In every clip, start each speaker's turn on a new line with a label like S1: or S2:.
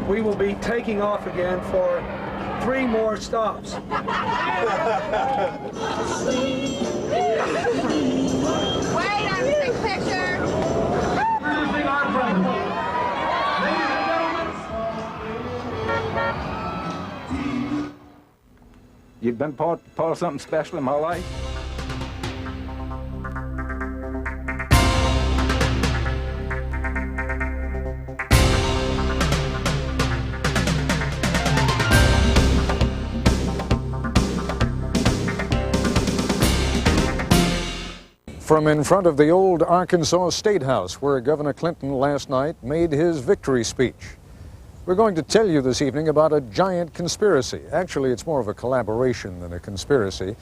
S1: we will be taking off again for 3 more stops.
S2: Wait, I'm taking picture.
S1: Introducing our president. Ladies and gentlemen.
S3: You've been part of something special in my life.
S4: From in front of the old Arkansas State House, where Governor Clinton last night made his victory speech. We're going to tell you this evening about a giant conspiracy. Actually, it's more of a collaboration than a conspiracy.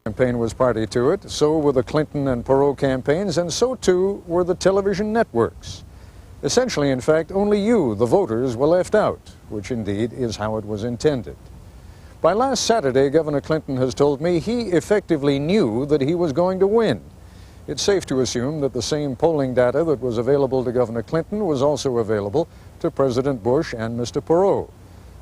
S4: The campaign was party to it, so were the Clinton and Perot campaigns, and so too were the television networks. Essentially, in fact, only you, the voters, were left out, which indeed is how it was intended. By last Saturday, Governor Clinton has told me he effectively knew that he was going to win. It's safe to assume that the same polling data that was available to Governor Clinton was also available to President Bush and Mr. Perot.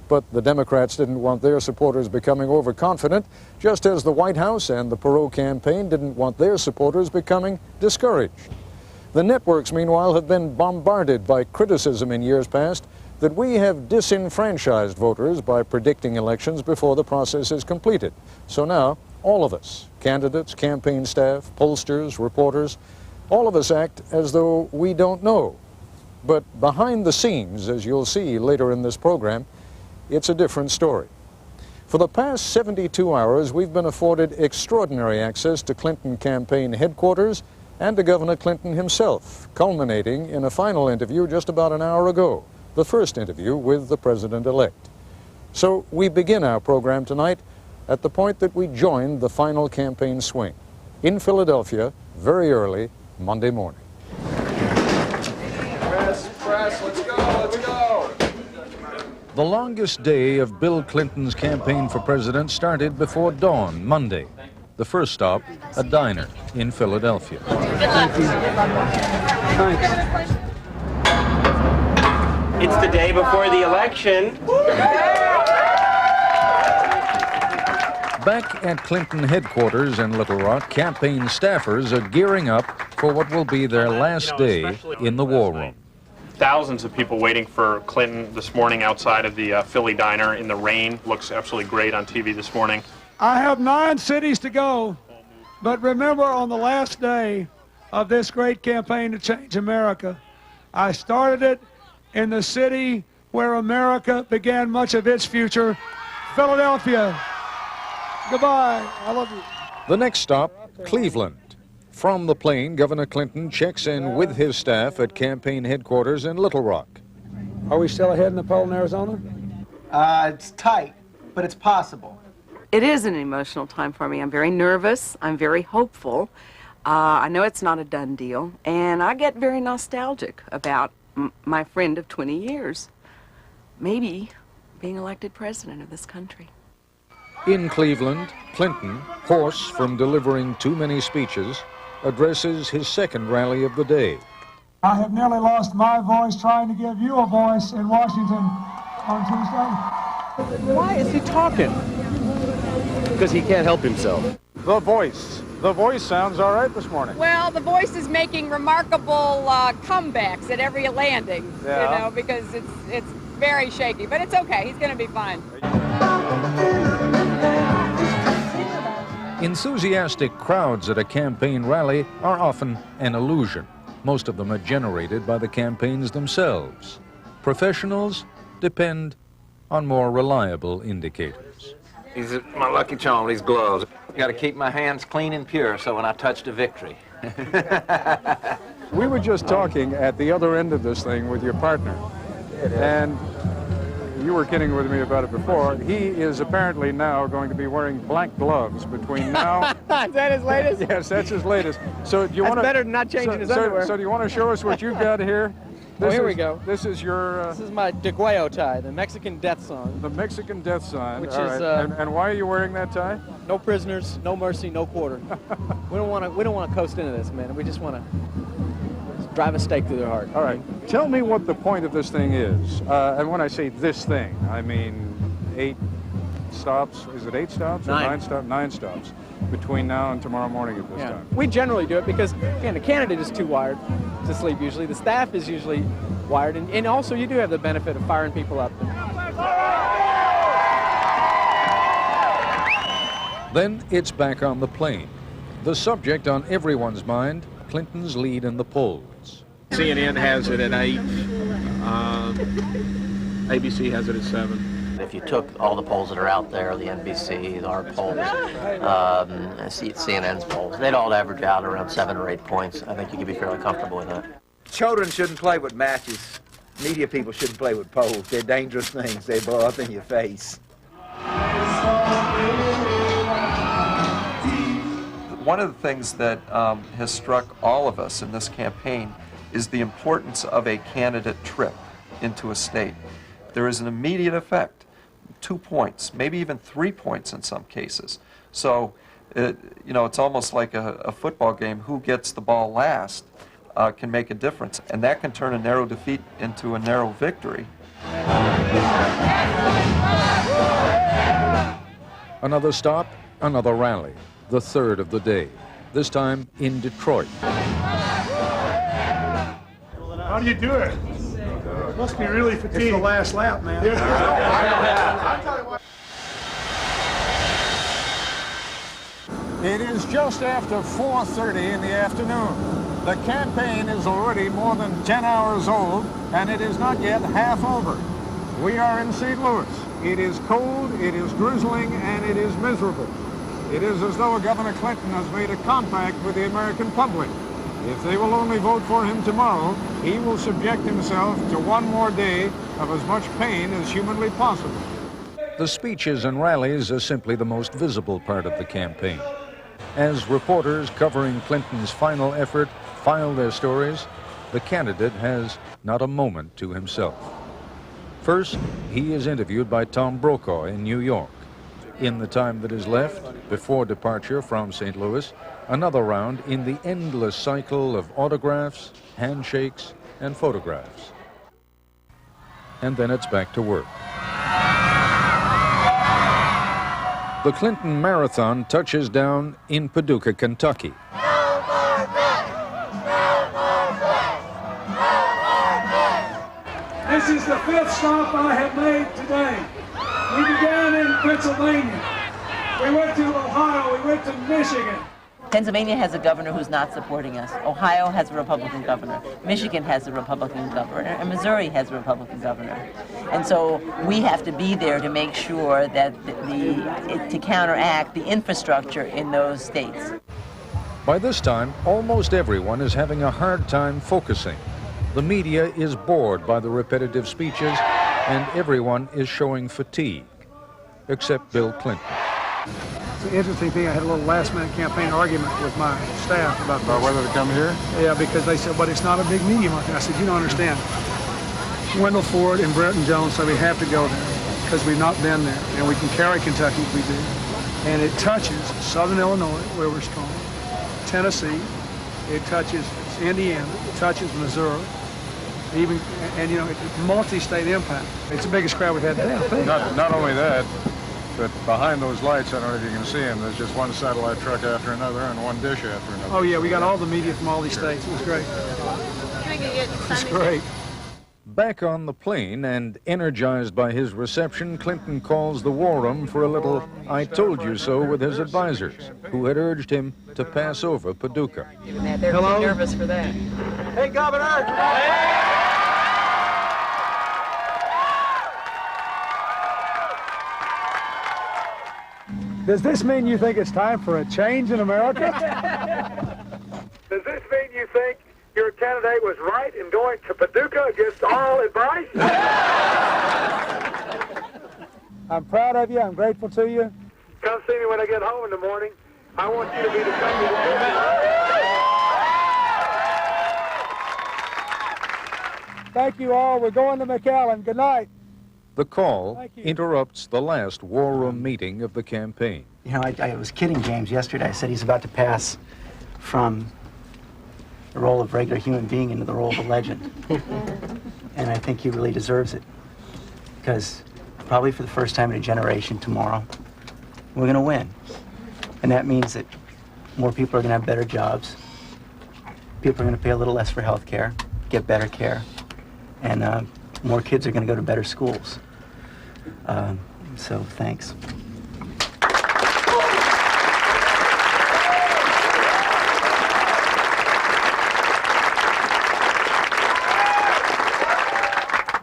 S4: But the Democrats didn't want their supporters becoming overconfident, just as the White House and the Perot campaign didn't want their supporters becoming discouraged. The networks, meanwhile, have been bombarded by criticism in years past that we have disenfranchised voters by predicting elections before the process is completed. So now, all of us, candidates, campaign staff, pollsters, reporters, all of us act as though we don't know. But behind the scenes, as you'll see later in this program, it's a different story. For the past 72 hours, we've been afforded extraordinary access to Clinton campaign headquarters and to Governor Clinton himself, culminating in a final interview just about an hour ago, the first interview with the president-elect. So we begin our program tonight at the point that we joined the final campaign swing, in Philadelphia, very early Monday morning.
S3: Press, let's go.
S4: The longest day of Bill Clinton's campaign for president started before dawn, Monday. The first stop, a diner in Philadelphia.
S1: Thanks.
S5: It's the day before the election.
S4: Back at Clinton headquarters in Little Rock, campaign staffers are gearing up for what will be their last day in the war room.
S5: Thousands of people waiting for Clinton this morning outside of the Philly diner in the rain. Looks absolutely great on TV this morning.
S1: I have 9 cities to go, but remember, on the last day of this great campaign to change America, I started it in the city where America began much of its future, Philadelphia. Goodbye. I love you.
S4: The next stop, Cleveland. From the plane, Governor Clinton checks in with his staff at campaign headquarters in Little Rock.
S1: Are we still ahead in the poll in Arizona?
S6: It's tight, but it's possible.
S7: It is an emotional time for me. I'm very nervous. I'm very hopeful. I know it's not a done deal, and I get very nostalgic about my friend of 20 years, maybe being elected president of this country.
S4: In Cleveland, Clinton, hoarse from delivering too many speeches, addresses his second rally of the day.
S1: I have nearly lost my voice trying to give you a voice in Washington on Tuesday.
S8: Why is he talking? Because he can't help himself.
S3: The voice. The voice sounds all right this morning.
S9: Well, the voice is making remarkable comebacks at every landing,
S3: Yeah.
S9: you know, because it's very shaky. But it's okay. He's going to be fine.
S4: Enthusiastic crowds at a campaign rally are often an illusion. Most of them are generated by the campaigns themselves. Professionals depend on more reliable indicators.
S10: These are my lucky charm, these gloves. Got to keep my hands clean and pure so when I touch the victory.
S3: We were just talking at the other end of this thing with your partner, and you were kidding with me about it before. He is apparently now going to be wearing black gloves between now.
S8: Is that his latest?
S3: Yes, that's his latest. So do you want to?
S8: That's better than not changing his underwear.
S3: So do you want to show us what you've got here?
S8: Here we go.
S3: This is your...
S8: This is my Deguayo tie, the Mexican death song.
S3: The Mexican death sign.
S8: Which
S3: All
S8: is...
S3: right. And why are you wearing that tie?
S8: No prisoners, no mercy, no quarter. we don't want to coast into this, man. We just want to drive a stake through their heart.
S3: All right. Tell me what the point of this thing is. And when I say this thing, I mean 8 stops. Is it 8 stops or 9 stops? 9 stops between now and tomorrow morning at this time.
S8: We generally do it because, again, the candidate is too wired to sleep usually. The staff is usually wired. And also you do have the benefit of firing people up.
S4: Then it's back on the plane. The subject on everyone's mind, Clinton's lead in the polls.
S11: CNN has it at 8. ABC has it at 7.
S12: If you took all the polls that are out there, the NBC, our polls, CNN's polls, they'd all average out around 7 or 8 points. I think you could be fairly comfortable with that.
S6: Children shouldn't play with matches. Media people shouldn't play with polls. They're dangerous things. They blow up in your face.
S13: One of the things that has struck all of us in this campaign is the importance of a candidate trip into a state. There is an immediate effect. 2 points, maybe even 3 points in some cases. So, it's almost like a football game. Who gets the ball last can make a difference. And that can turn a narrow defeat into a narrow victory.
S4: Another stop, another rally, the third of the day, this time in Detroit.
S1: How do you do it? Must be really fatigued. It's the last lap, man.
S4: It is just after 4:30 in the afternoon. The campaign is already more than 10 hours old, and it is not yet half over. We are in St. Louis. It is cold, it is drizzling, and it is miserable. It is as though Governor Clinton has made a compact with the American public. If they will only vote for him tomorrow, he will subject himself to one more day of as much pain as humanly possible. The speeches and rallies are simply the most visible part of the campaign. As reporters covering Clinton's final effort file their stories, the candidate has not a moment to himself. First, he is interviewed by Tom Brokaw in New York. In the time that is left, before departure from St. Louis, another round in the endless cycle of autographs, handshakes, and photographs. And then it's back to work. The Clinton Marathon touches down in Paducah, Kentucky.
S1: This is the 5th stop I have made today. We began in Pennsylvania. We went to Ohio. We went to Michigan.
S14: Pennsylvania has a governor who's not supporting us. Ohio has a Republican governor. Michigan has a Republican governor. And Missouri has a Republican governor. And so we have to be there to make sure that to counteract the infrastructure in those states.
S4: By this time, almost everyone is having a hard time focusing. The media is bored by the repetitive speeches, and everyone is showing fatigue, except Bill Clinton.
S1: It's an interesting thing. I had a little last-minute campaign argument with my staff about
S3: whether to come here?
S1: Yeah, because they said, but it's not a big media market. I said, you don't understand. Wendell Ford and Bretton Jones said we have to go there because we've not been there, and we can carry Kentucky if we do. And it touches southern Illinois, where we're strong, Tennessee, it touches Indiana, it touches Missouri, even, and it's multi-state impact. It's the biggest crowd we've had today, I think.
S3: Not only that, but behind those lights, I don't know if you can see them, there's just one satellite truck after another and one dish after another.
S1: Oh yeah, we got all the media from all these states. It was great. It's great.
S4: Back on the plane and energized by his reception, Clinton calls the war room for a little "I told you so" with his advisors, who had urged him to pass over Paducah.
S7: They're too nervous for that.
S6: Hey, Governor!
S1: Does this mean you think it's time for a change in America?
S15: Does this mean you think your candidate was right in going to Paducah against all advice?
S1: I'm proud of you. I'm grateful to you.
S15: Come see me when I get home in the morning. I want you to be the candidate.
S1: Thank you all. We're going to McAllen. Good night.
S4: The call interrupts the last war room meeting of the campaign.
S6: I was kidding James yesterday. I said he's about to pass from
S16: the role of regular human being into the role of a legend. And I think he really deserves it. Because probably for the first time in a generation tomorrow, we're going to win. And that means that more people are going to have better jobs. People are going to pay a little less for health care, get better care. And more kids are going to go to better schools. So thanks.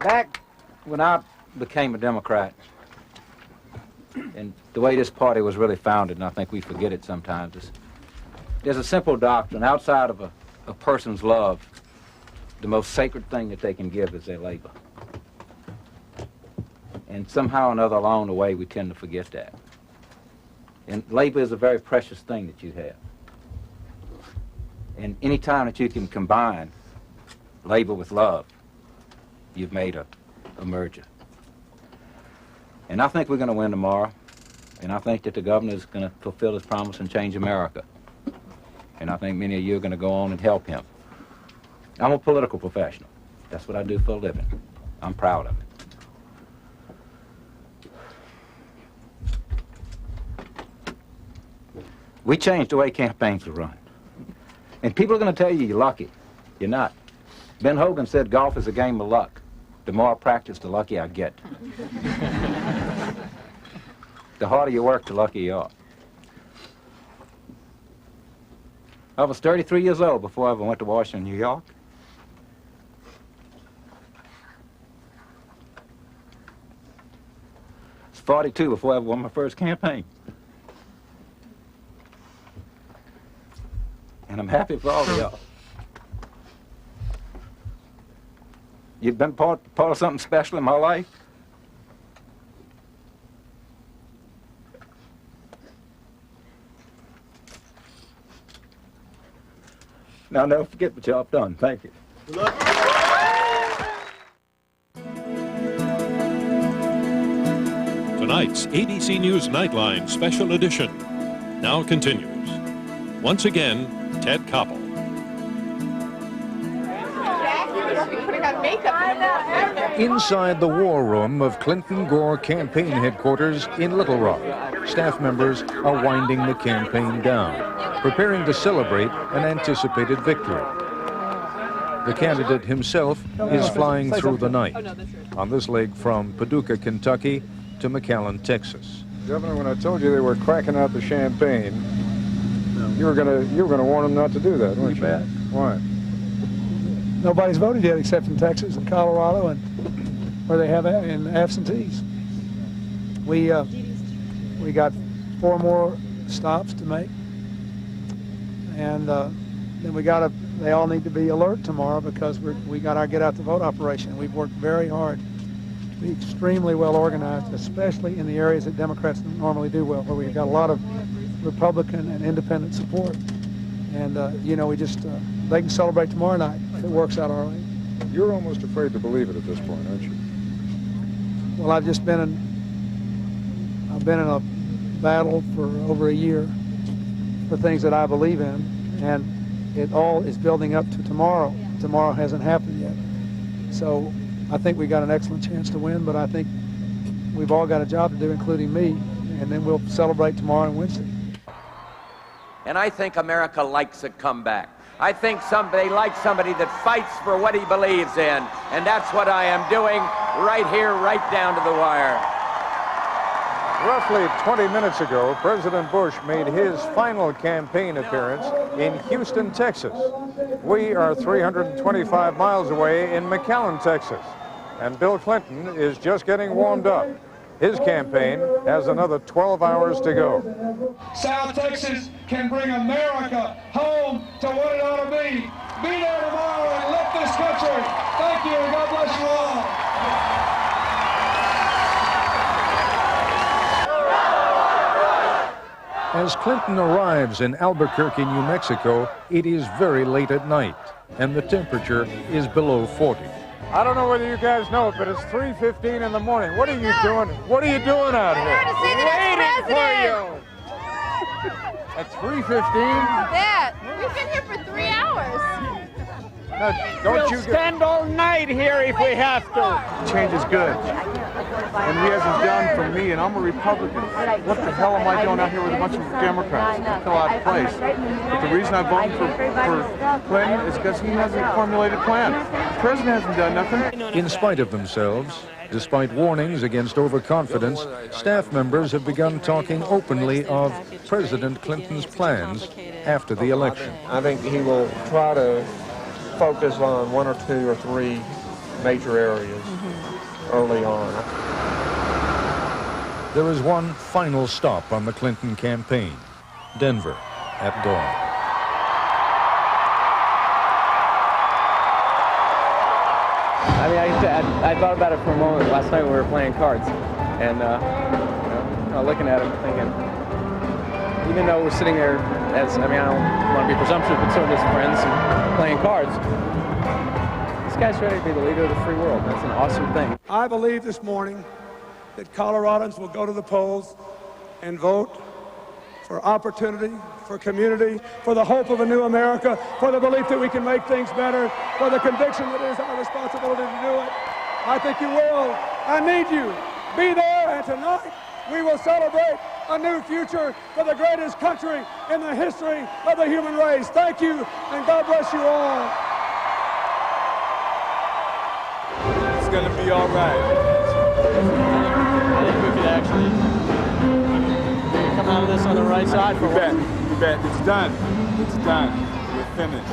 S10: Back when I became a Democrat, and the way this party was really founded, and I think we forget it sometimes, is there's a simple doctrine. Outside of a person's love, the most sacred thing that they can give is their labor. And somehow or another along the way, we tend to forget that. And labor is a very precious thing that you have. And any time that you can combine labor with love, you've made a merger. And I think we're going to win tomorrow. And I think that the governor is going to fulfill his promise and change America. And I think many of you are going to go on and help him. I'm a political professional. That's what I do for a living. I'm proud of it. We changed the way campaigns are run. And people are going to tell you you're lucky. You're not. Ben Hogan said golf is a game of luck. The more I practice, the luckier I get. The harder you work, the luckier you are. I was 33 years old before I ever went to Washington, New York. I was 42 before I ever won my first campaign. And I'm happy for all of y'all. You've been part of something special in my life. Now, never forget what y'all have done. Thank you.
S17: Tonight's ABC News Nightline Special Edition now continues. Once again, Ted Koppel.
S4: Inside the war room of Clinton-Gore campaign headquarters in Little Rock, staff members are winding the campaign down, preparing to celebrate an anticipated victory. The candidate himself is flying through the night on this leg from Paducah, Kentucky to McAllen, Texas.
S3: Governor, when I told you they were cracking out the champagne, you were gonna warn them not to do that, weren't you?
S1: Bet.
S3: Why?
S1: Nobody's voted yet except in Texas and Colorado, and where they have in absentees. We got 4 more stops to make, and then they all need to be alert tomorrow because we got our get out the vote operation. We've worked very hard to be extremely well organized, especially in the areas that Democrats normally do well, where we've got a lot of Republican and independent support. And they can celebrate tomorrow night if it works out all right.
S3: You're almost afraid to believe it at this point, aren't you?
S1: Well, I've been in a battle for over a year for things that I believe in, and it all is building up to tomorrow. Tomorrow hasn't happened yet. So I think we got an excellent chance to win, but I think we've all got a job to do, including me, and then we'll celebrate tomorrow and Wednesday.
S18: And I think America likes a comeback. I think they like somebody that fights for what he believes in. And that's what I am doing right here, right down to the wire.
S3: Roughly 20 minutes ago, President Bush made his final campaign appearance in Houston, Texas. We are 325 miles away in McAllen, Texas. And Bill Clinton is just getting warmed up. His campaign has another 12 hours to go.
S1: South Texas can bring America home to what it ought to be. Be there tomorrow and lift this country. Thank you, and God bless you all.
S4: As Clinton arrives in Albuquerque, New Mexico, it is very late at night, and the temperature is below 40.
S3: I don't know whether you guys know it, but it's 3:15 in the morning. What are you doing? What are you doing out here?
S2: We're here to see the next president.
S3: At 3:15?
S2: Yeah, we've been here for 3 hours.
S3: Don't
S2: We'll stand all night here if we have to.
S3: Change is good. And he hasn't done for me, and I'm a Republican. What the hell am I doing out here with a bunch of Democrats? I feel out of place. But the reason I voted for Clinton is because he hasn't formulated a plan. The president hasn't done nothing.
S4: In spite of themselves, despite warnings against overconfidence, staff members have begun talking openly of President Clinton's plans after the election.
S11: I think he will try to focus on 1 or 2 or 3 major areas early on.
S4: There is one final stop on the Clinton campaign, Denver at dawn.
S8: I mean, I thought about it for a moment last night when we were playing cards, and looking at him, thinking, even though we're sitting there as, I don't want to be presumptuous, but sort of as friends and playing cards, this guy's ready to be the leader of the free world. That's an awesome thing.
S1: I believe this morning that Coloradans will go to the polls and vote for opportunity, for community, for the hope of a new America, for the belief that we can make things better, for the conviction that it is our responsibility to do it. I think you will. I need you. Be there, and tonight we will celebrate a new future for the greatest country in the history of the human race. Thank you, and God bless you all.
S2: It's going to be all right.
S8: I think we could actually come out of this on the right side for
S2: once. You bet. It's done. It's done. We're finished.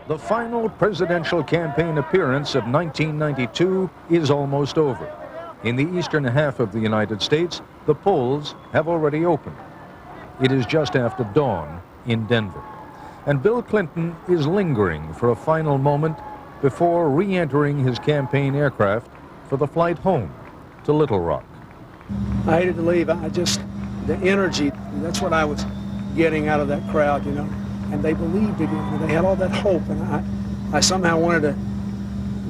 S4: The final presidential campaign appearance of 1992 is almost over. In the eastern half of the United States, the polls have already opened. It is just after dawn in Denver. And Bill Clinton is lingering for a final moment before re-entering his campaign aircraft for the flight home to Little Rock.
S1: I hated to leave. The energy, that's what I was getting out of that crowd, And they believed it in me. They had all that hope, and I somehow wanted to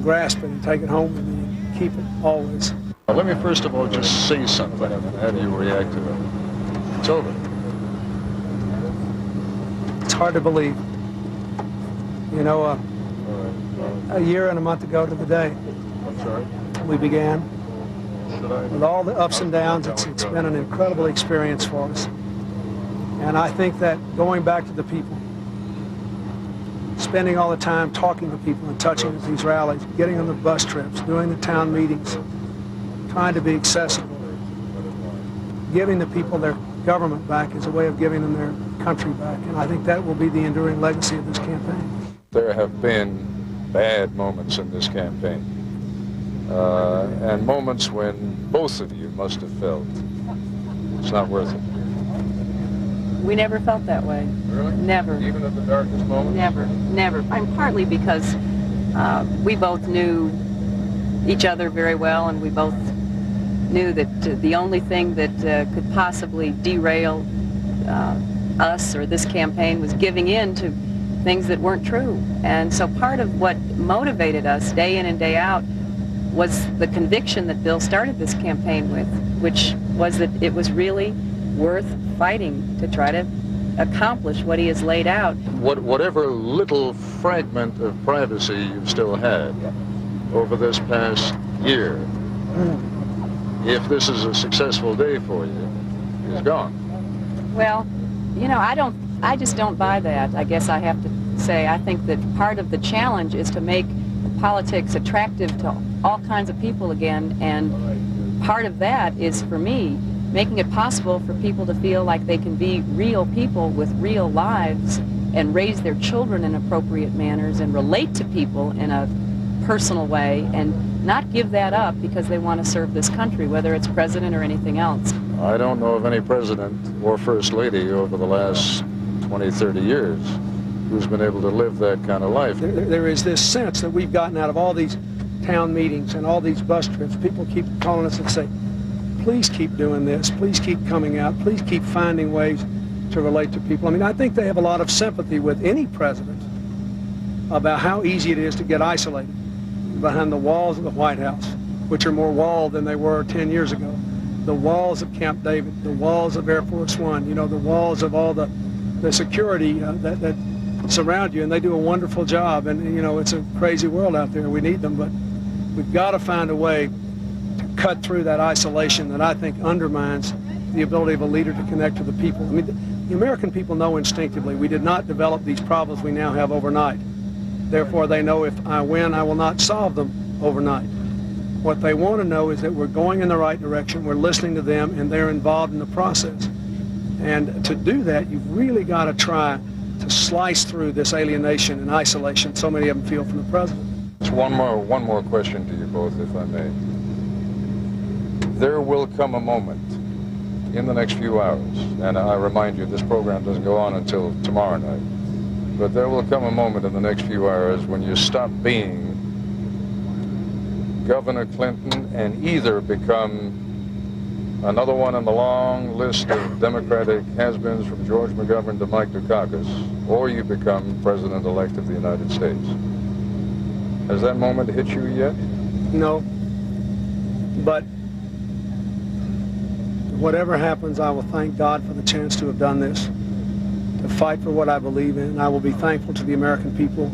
S1: grasp it and take it home with me and keep it always.
S3: Let me first of all just say something, and how do you react to it? It's over.
S1: It's hard to believe. A year and a month ago to the day,
S3: I'm sorry?
S1: we began. With all the ups and downs, it's been an incredible experience for us. And I think that going back to the people, spending all the time talking to people and touching at these rallies, getting on the bus trips, doing the town meetings, trying to be accessible, giving the people their government back is a way of giving them their country back. And I think that will be the enduring legacy of this campaign.
S3: There have been bad moments in this campaign, and moments when both of you must have felt it's not worth it.
S7: We never felt that way.
S3: Really?
S7: Never.
S3: Even at the darkest moments?
S7: Never. And partly because we both knew each other very well, and we both knew that the only thing that could possibly derail us or this campaign was giving in to things that weren't true. And so part of what motivated us day in and day out was the conviction that Bill started this campaign with, which was that it was really worth fighting to try to accomplish what he has laid out.
S3: Whatever little fragment of privacy you've still had over this past year, if this is a successful day for you, is gone.
S7: Well, I just don't buy that. I guess I have to say, I think that part of the challenge is to make politics attractive to all kinds of people again, and part of that is, for me, making it possible for people to feel like they can be real people with real lives and raise their children in appropriate manners and relate to people in a personal way and not give that up because they want to serve this country, whether it's president or anything else.
S3: I don't know of any president or first lady over the last 20, 30 years who's been able to live that kind of life.
S1: There is this sense that we've gotten out of all these town meetings and all these bus trips. People keep calling us and say, please keep doing this, please keep coming out, please keep finding ways
S19: to relate to people. I mean, I think they have a lot of sympathy with any president about how easy it is to get isolated behind the walls of the White House, which are more walled than they were 10 years ago. The walls of Camp David, the walls of Air Force One, you know, the walls of all the security that surround you, and they do a wonderful job. And, you know, it's a crazy world out there. We need them, but we've got to find a way to cut through that isolation that I think undermines the ability of a leader to connect to the people. I mean, the American people know instinctively we did not develop these problems we now have overnight. Therefore, they know if I win, I will not solve them overnight. What they want to know is that we're going in the right direction, we're listening to them, and they're involved in the process. And to do that, you've really got to try to slice through this alienation and isolation so many of them feel from the president.
S4: Just one more question to you both, if I may. There will come a moment in the next few hours, and I remind you this program doesn't go on until tomorrow night, but there will come a moment in the next few hours when you stop being Governor Clinton and either become another one on the long list of Democratic has-beens from George McGovern to Mike Dukakis, or you become President-elect of the United States. Has that moment hit you yet?
S19: No. But whatever happens, I will thank God for the chance to have done this, to fight for what I believe in. I will be thankful to the American people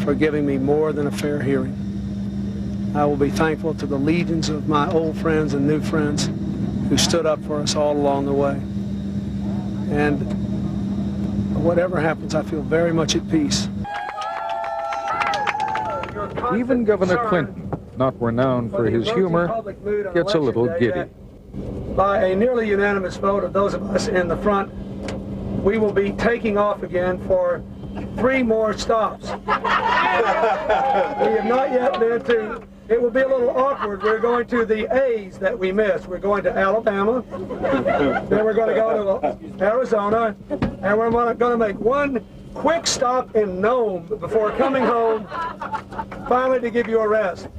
S19: for giving me more than a fair hearing. I will be thankful to the legions of my old friends and new friends who stood up for us all along the way. And whatever happens, I feel very much at peace.
S4: Even Governor Clinton, not renowned for his humor, gets a little giddy.
S19: By a nearly unanimous vote of those of us in the front, we will be taking off again for 3 more stops. We have not yet been to, it will be a little awkward. We're going to the A's that we missed. We're going to Alabama, then we're going to go to Arizona, and we're going to make one quick stop in Nome before coming home, finally to give you a rest.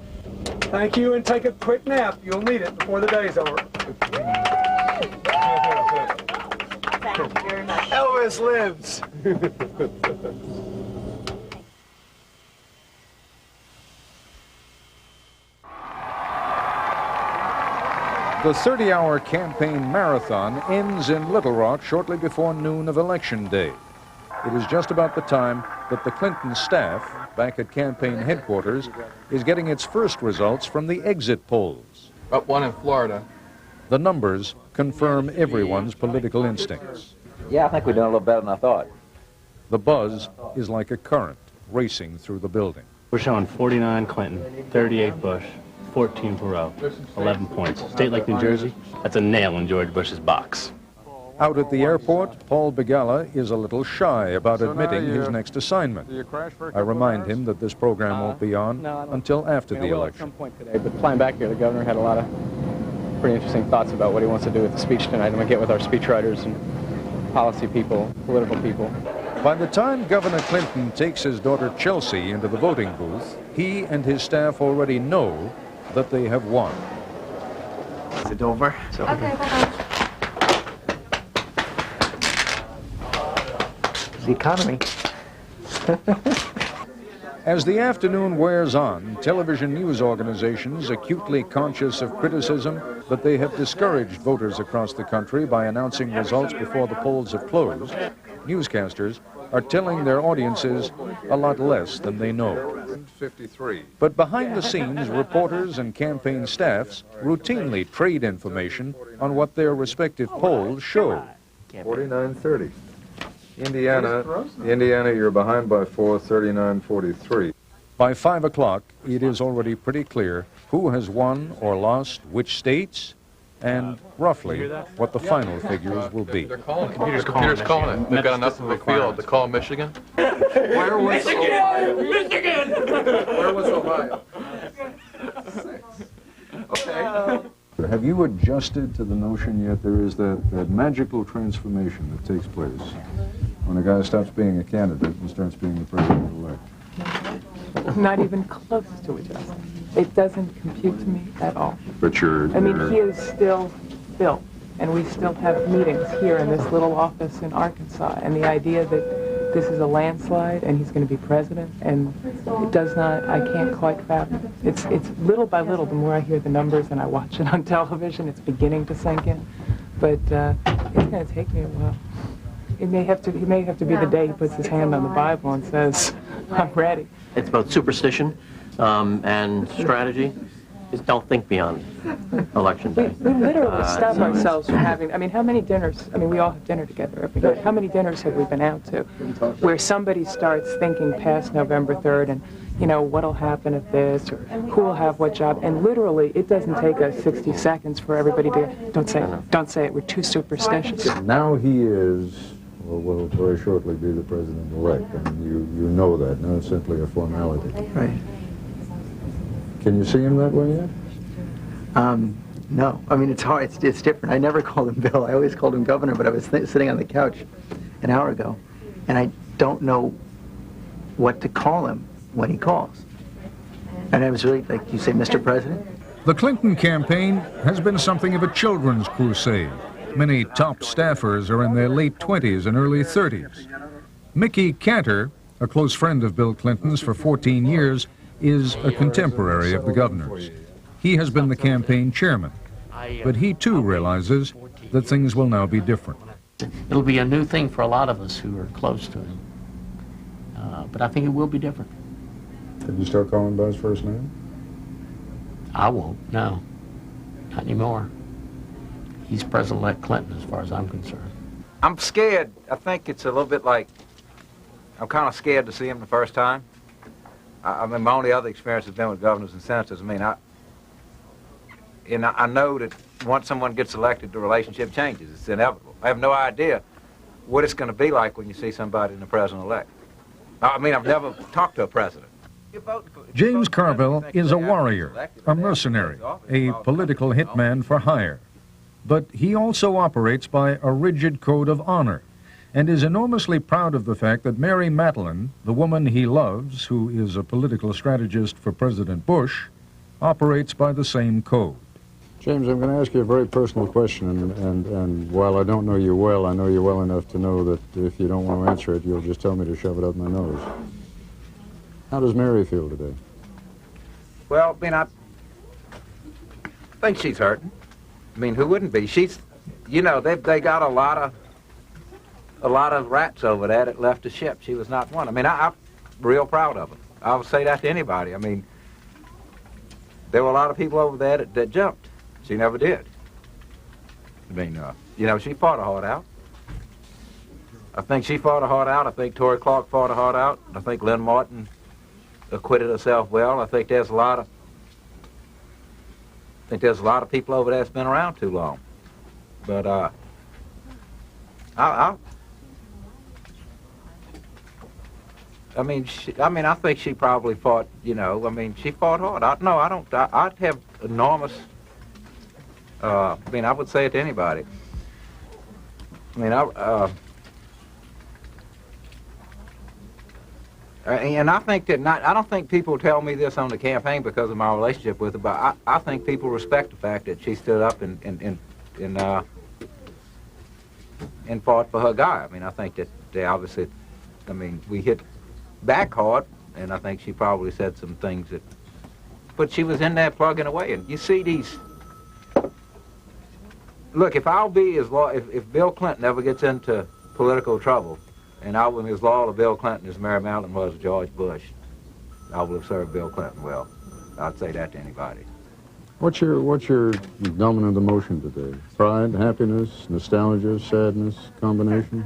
S19: Thank you, and take a quick nap. You'll need it before the day's over.
S14: Thank you very much.
S19: Elvis lives.
S4: The 30-hour campaign marathon ends in Little Rock shortly before noon of Election Day. It is just about the time that the Clinton staff, back at campaign headquarters, is getting its first results from the exit polls.
S20: Up one in Florida.
S4: The numbers confirm everyone's political instincts.
S10: Yeah, I think we've done a little better than I thought.
S4: The buzz is like a current racing through the building.
S21: We're showing 49 Clinton, 38 Bush, 14 Perot, 11 points. State like New Jersey, that's a nail in George Bush's box.
S4: Out at the airport, Paul Begala is a little shy about admitting his next assignment. I remind him that this program won't be on until after the election.
S8: At some point today, but flying back here, the governor had a lot of pretty interesting thoughts about what he wants to do with the speech tonight. I'm going to get with our speechwriters and policy people, political people.
S4: By the time Governor Clinton takes his daughter Chelsea into the voting booth, he and his staff already know that they have won.
S16: Is it over?
S22: Okay, hold on.
S16: The economy.
S4: As the afternoon wears on, television news organizations, acutely conscious of criticism that they have discouraged voters across the country by announcing results before the polls have closed, newscasters are telling their audiences a lot less than they know. 53. But behind the scenes, reporters and campaign staffs routinely trade information on what their respective polls show.
S23: 49-30. Indiana, you're behind by 4, 39-43.
S4: By 5 o'clock, it is already pretty clear who has won or lost which states, and roughly what the final figures will be.
S20: They're calling. Computer's calling it. They've got enough of a field to call Michigan.
S23: Where was
S20: Michigan?
S23: Where was Ohio? Okay.
S4: Have you adjusted to the notion yet there is that magical transformation that takes place when a guy stops being a candidate and starts being the president-elect?
S24: Not even close to adjusting. It doesn't compute to me at all.
S4: But you're...
S24: I mean, he is still Bill.
S5: and we still have meetings here in this little office in Arkansas, and the idea that this is a landslide and he's going to be president, and it does not, I can't quite fathom it. It's little by little, the more I hear the numbers and I watch it on television, it's beginning to sink in, but it's going to take me a while. He may have to be the day he puts his hand on the Bible and says, I'm ready.
S12: It's both superstition and strategy. Just don't think beyond election day.
S5: We literally stop ourselves from having, I mean, how many dinners, I mean, we all have dinner together every day. How many dinners have we been out to where somebody starts thinking past November 3rd and, you know, what'll happen if this, or who will have what job, and literally it doesn't take us 60 seconds for everybody to, don't say it, we're too superstitious.
S4: Now he is, well, will very shortly be the president-elect. I mean, you know that. Now it's simply a formality.
S16: Right.
S4: Can you see him that way yet?
S16: No. I mean, it's hard. It's different. I never called him Bill. I always called him Governor, but I was sitting on the couch an hour ago, and I don't know what to call him when he calls. And I was really, like you say, Mr. President?
S4: The Clinton campaign has been something of a children's crusade. Many top staffers are in their late 20s and early 30s. Mickey Cantor, a close friend of Bill Clinton's for 14 years, is a contemporary of the governor's. He has been the campaign chairman, but he too realizes that things will now be different.
S9: It'll be a new thing for a lot of us who are close to him, but I think it will be different.
S4: Did you start calling by his first name?
S9: I won't, no, not anymore. He's President-elect Clinton as far as I'm concerned.
S10: I'm scared. I think it's a little bit like, I'm kind of scared to see him the first time. I mean, my only other experience has been with governors and senators. I mean, I know that once someone gets elected, the relationship changes. It's inevitable. I have no idea what it's going to be like when you see somebody in the president-elect. I mean, I've never talked to a president.
S4: James Carville is a warrior, a mercenary, a political hitman for hire. But he also operates by a rigid code of honor and is enormously proud of the fact that Mary Matalin, the woman he loves, who is a political strategist for President Bush, operates by the same code. James, I'm going to ask you a very personal question, and while I don't know you well, I know you well enough to know that if you don't want to answer it, you'll just tell me to shove it up my nose. How does Mary feel today?
S10: Well, I mean, I think she's hurting. I mean, who wouldn't be? She's, you know, they got a lot of rats over there that left the ship. She was not one. I mean, I'm real proud of her. I would say that to anybody. I mean, there were a lot of people over there that jumped. She never did. I mean, you know, she fought her heart out. I think she fought her heart out. I think Tory Clark fought her heart out. I think Lynn Martin acquitted herself well. I think there's a lot of people over there that's been around too long. But I mean, I think she probably fought, you know, I mean, she fought hard. I'd have enormous, I mean, I would say it to anybody. I mean, and I think that I don't think people tell me this on the campaign because of my relationship with her, but I think people respect the fact that she stood up and fought for her guy. I mean, I think that they obviously, I mean, we hit back hard, and I think she probably said some things that, but she was in there plugging away. And you see these, look, if Bill Clinton ever gets into political trouble, and I was as loyal to Bill Clinton as Mary Matalin was to George Bush, I would have served Bill Clinton well. I'd say that to anybody.
S4: What's your dominant emotion today? Pride, happiness, nostalgia, sadness, combination?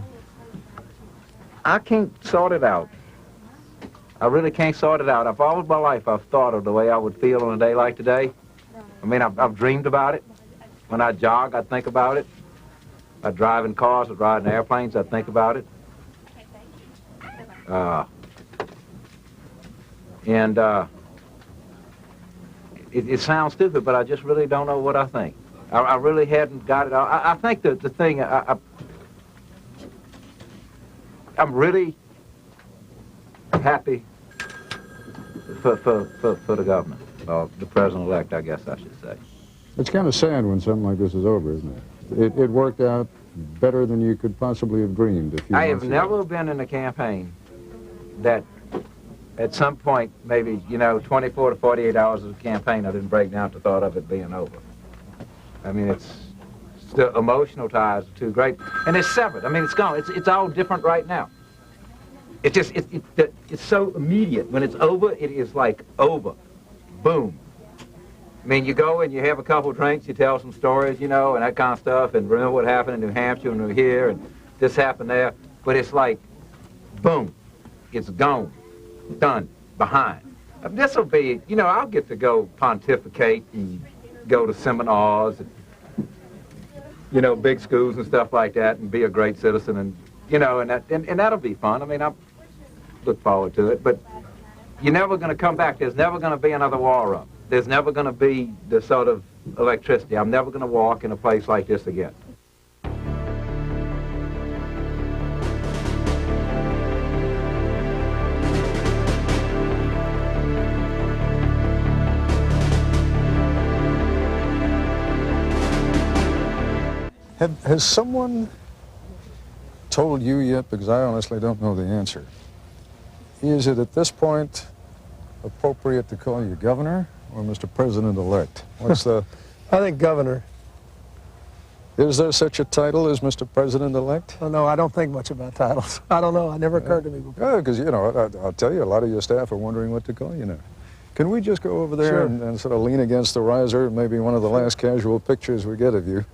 S10: I can't sort it out. I really can't sort it out. I've all my life I've thought of the way I would feel on a day like today. I mean, I've dreamed about it. When I jog, I think about it. I drive in cars, I ride in airplanes, I think about it. It sounds stupid, but I just really don't know what I think. I really hadn't got it all. I think that the thing, I'm really happy for the government, or the president-elect, I guess I should say.
S4: It's kind of sad when something like this is over, isn't it? it worked out better than you could possibly have dreamed.
S10: I have never been in a campaign that at some point, maybe, 24 to 48 hours of the campaign, I didn't break down to the thought of it being over. I mean, the emotional ties are too great. And it's severed. I mean, it's gone. It's all different right now. It's just, it's so immediate. When it's over, it is like over. Boom. I mean, you go and you have a couple drinks, you tell some stories, and that kind of stuff, and remember what happened in New Hampshire when we were here, and this happened there. But it's like, boom, it's gone, done, behind. This will be, I'll get to go pontificate and go to seminars, and, big schools and stuff like that, and be a great citizen, and, and that'll be fun. I mean, I look forward to it, but you're never going to come back. There's never going to be another war up. There's never going to be the sort of electricity. I'm never going to walk in a place like this again.
S4: Has someone told you yet, because I honestly don't know the answer, is it at this point appropriate to call you governor or Mr. President-elect? What's the...
S19: I think governor.
S4: Is there such a title as Mr. President-elect?
S19: Oh, no, I don't think much about titles. I don't know. It never occurred to me before.
S4: Yeah, because, I'll tell you, a lot of your staff are wondering what to call you now. Can we just go over there
S19: Sure.
S4: and sort of lean against the riser, maybe one of the last casual pictures we get of you?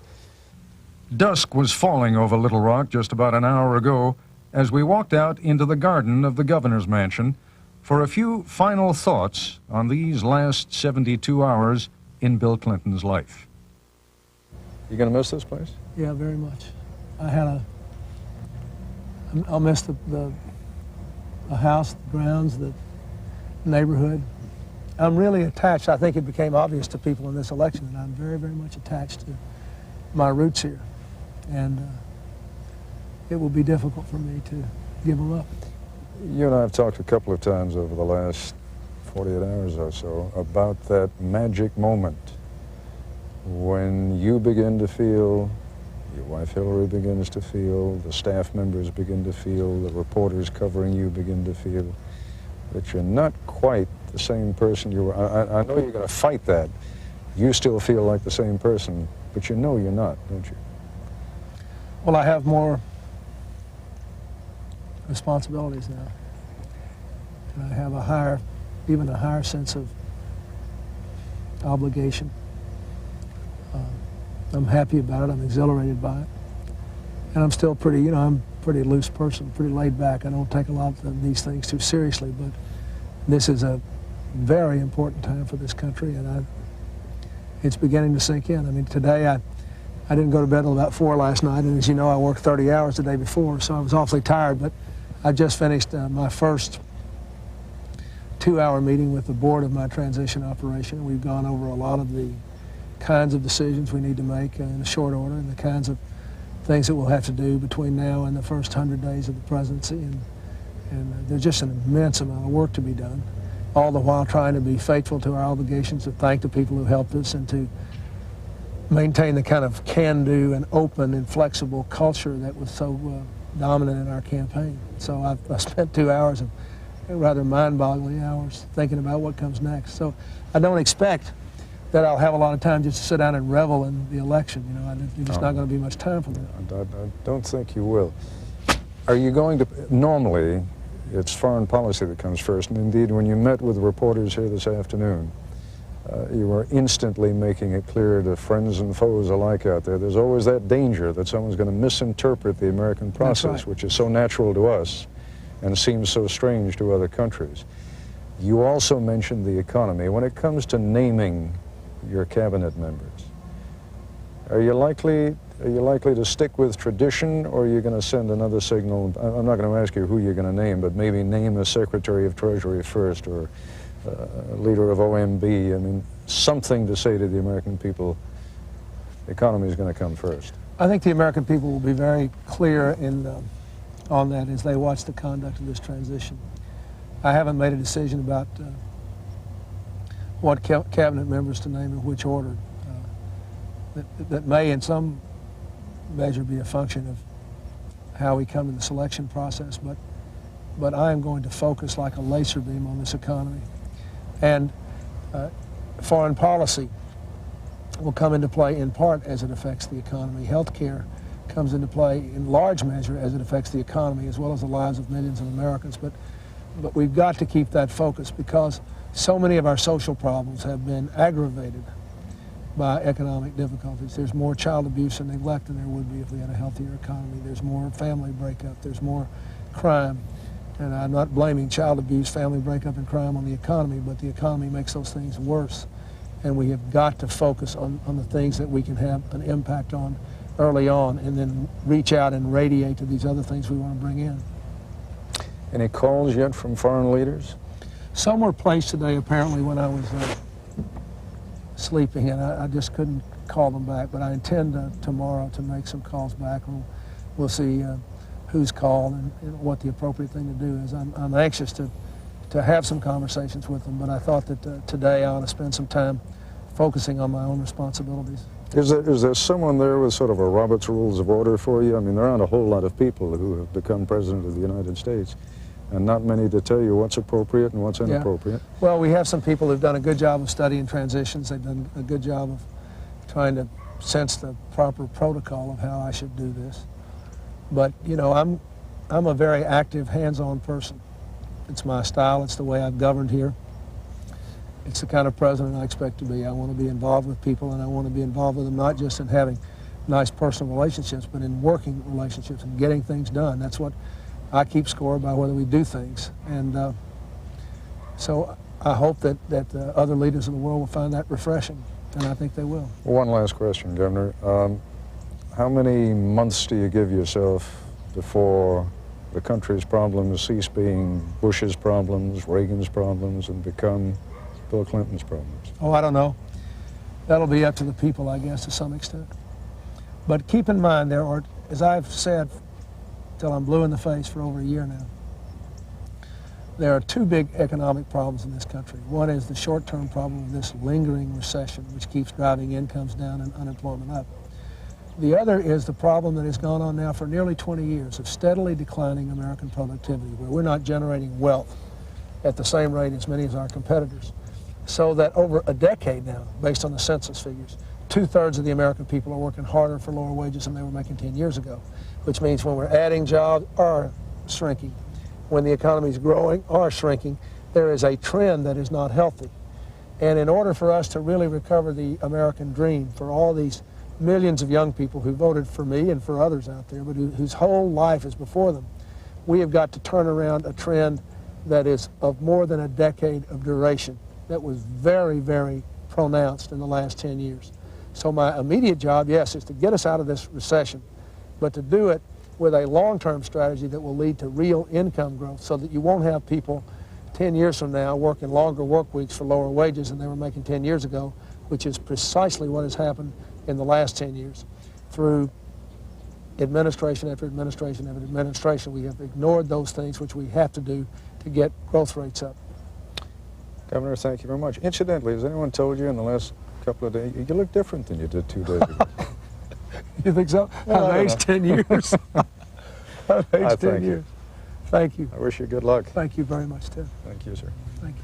S4: Dusk was falling over Little Rock just about an hour ago as we walked out into the garden of the governor's mansion for a few final thoughts on these last 72 hours in Bill Clinton's life. You going to miss this place?
S19: Yeah, very much. I'll miss the house, the grounds, the neighborhood. I'm really attached. I think it became obvious to people in this election that I'm very, very much attached to my roots here. And it will be difficult for me to give them up.
S4: You and I have talked a couple of times over the last 48 hours or so about that magic moment when you begin to feel, your wife Hillary begins to feel, the staff members begin to feel, the reporters covering you begin to feel that you're not quite the same person you were. I know you're going to fight that. You still feel like the same person, but you know you're not, don't you?
S19: Well, I have more responsibilities now. And I have even a higher sense of obligation. I'm happy about it. I'm exhilarated by it. And I'm still pretty, I'm a pretty loose person, pretty laid back. I don't take a lot of these things too seriously, but this is a very important time for this country, and it's beginning to sink in. I mean, today I didn't go to bed until about 4 last night, and as you know, I worked 30 hours the day before, so I was awfully tired, but I just finished my first 2-hour meeting with the board of my transition operation. We've gone over a lot of the kinds of decisions we need to make in a short order and the kinds of things that we'll have to do between now and the first 100 days of the presidency, and there's just an immense amount of work to be done, all the while trying to be faithful to our obligations to thank the people who helped us and to maintain the kind of can-do and open and flexible culture that was so dominant in our campaign. So I spent 2 hours of rather mind-boggling hours thinking about what comes next. So I don't expect that I'll have a lot of time just to sit down and revel in the election. There's just not going to be much time for that.
S4: I don't think you will. Are you going to, normally, it's foreign policy that comes first, and indeed, when you met with reporters here this afternoon, you were instantly making it clear to friends and foes alike out there, there's always that danger that someone's going to misinterpret the American process, which is so natural to us and seems so strange to other countries. You also mentioned the economy. When it comes to naming your cabinet members, are you likely to stick with tradition, or are you going to send another signal? I'm not going to ask you who you're going to name, but maybe name a Secretary of Treasury first, or leader of OMB. I mean, something to say to the American people, the economy is going to come first.
S19: I think the American people will be very clear on that as they watch the conduct of this transition. I haven't made a decision about what cabinet members to name in which order. That may, in some measure be a function of how we come in the selection process, but I am going to focus like a laser beam on this economy. And foreign policy will come into play in part as it affects the economy. Healthcare comes into play in large measure as it affects the economy as well as the lives of millions of Americans. But we've got to keep that focus because so many of our social problems have been aggravated by economic difficulties. There's more child abuse and neglect than there would be if we had a healthier economy. There's more family breakup. There's more crime. And I'm not blaming child abuse, family breakup, and crime on the economy, but the economy makes those things worse. And we have got to focus on the things that we can have an impact on early on and then reach out and radiate to these other things we want to bring in.
S4: Any calls yet from foreign leaders?
S19: Some were placed today apparently when I was sleeping, and I just couldn't call them back, but I intend tomorrow to make some calls back. We'll see who's called and what the appropriate thing to do is. I'm anxious to have some conversations with them, but I thought that today I ought to spend some time focusing on my own responsibilities.
S4: Is there someone there with sort of a Robert's Rules of Order for you? I mean, there aren't a whole lot of people who have become President of the United States, and not many to tell you what's appropriate and what's inappropriate.
S19: Yeah. Well, we have some people who've done a good job of studying transitions. They've done a good job of trying to sense the proper protocol of how I should do this. But, you know, I'm a very active, hands-on person. It's my style. It's the way I've governed here. It's the kind of president I expect to be. I want to be involved with people, and I want to be involved with them not just in having nice personal relationships, but in working relationships and getting things done. That's what I keep score by, whether we do things. And so I hope that the other leaders of the world will find that refreshing, and I think they will.
S4: One last question, Governor. How many months do you give yourself before the country's problems cease being Bush's problems, Reagan's problems, and become Bill Clinton's problems?
S19: Oh, I don't know. That'll be up to the people, I guess, to some extent. But keep in mind, there are, as I've said till I'm blue in the face for over a year now, there are two big economic problems in this country. One is the short-term problem of this lingering recession, which keeps driving incomes down and unemployment up. The other is the problem that has gone on now for nearly 20 years of steadily declining American productivity, where we're not generating wealth at the same rate as many of our competitors. So that over a decade now, based on the census figures, 2/3 of the American people are working harder for lower wages than they were making 10 years ago, which means when we're adding jobs or shrinking, when the economy is growing or shrinking, there is a trend that is not healthy. And in order for us to really recover the American dream for all these millions of young people who voted for me and for others out there, but whose whole life is before them, we have got to turn around a trend that is of more than a decade of duration that was very, very pronounced in the last 10 years. So my immediate job, yes, is to get us out of this recession, but to do it with a long-term strategy that will lead to real income growth so that you won't have people 10 years from now working longer work weeks for lower wages than they were making 10 years ago, which is precisely what has happened in the last 10 years. Through administration after administration after administration, we have ignored those things which we have to do to get growth rates up.
S4: Governor, thank you very much. Incidentally, has anyone told you in the last couple of days, you look different than you did 2 days ago?
S19: You think so?
S4: Well,
S19: I've aged 10 years. I've aged 10 years. Thank you.
S4: I wish you good luck.
S19: Thank you very much, Tim.
S4: Thank you, sir.
S19: Thank you.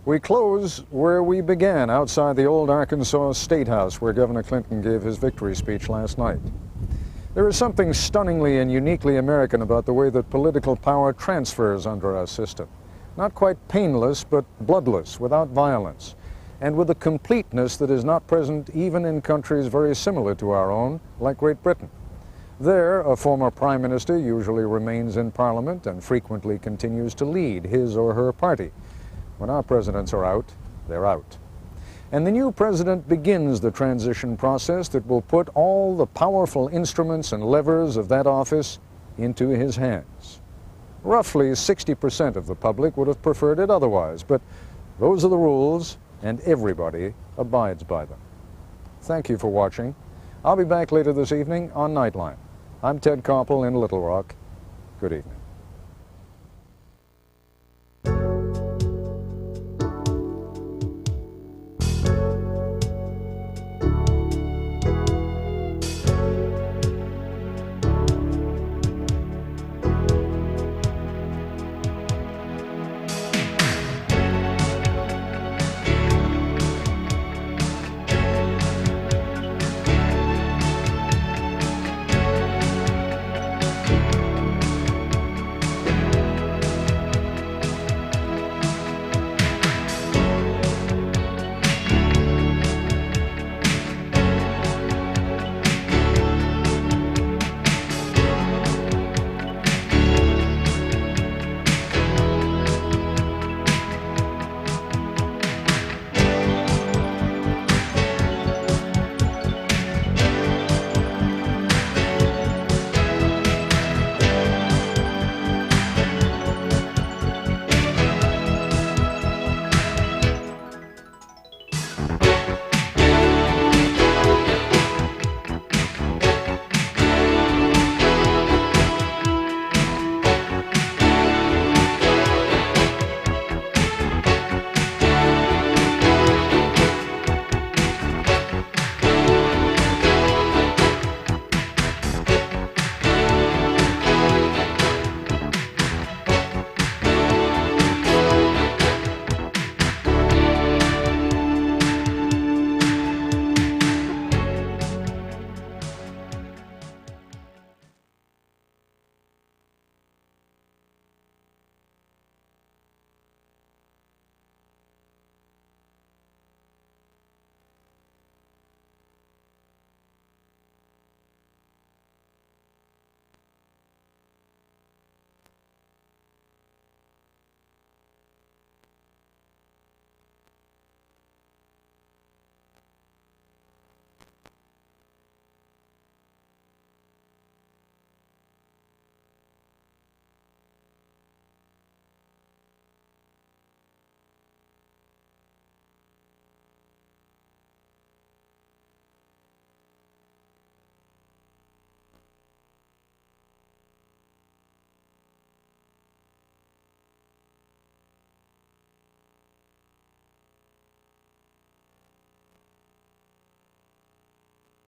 S4: We close where we began, outside the old Arkansas State House, where Governor Clinton gave his victory speech last night. There is something stunningly and uniquely American about the way that political power transfers under our system. Not quite painless, but bloodless, without violence, and with a completeness that is not present even in countries very similar to our own, like Great Britain. There, a former prime minister usually remains in Parliament and frequently continues to lead his or her party. When our presidents are out, they're out. And the new president begins the transition process that will put all the powerful instruments and levers of that office into his hands. Roughly 60% of the public would have preferred it otherwise, but those are the rules, and everybody abides by them. Thank you for watching. I'll be back later this evening on Nightline. I'm Ted Koppel in Little Rock. Good evening.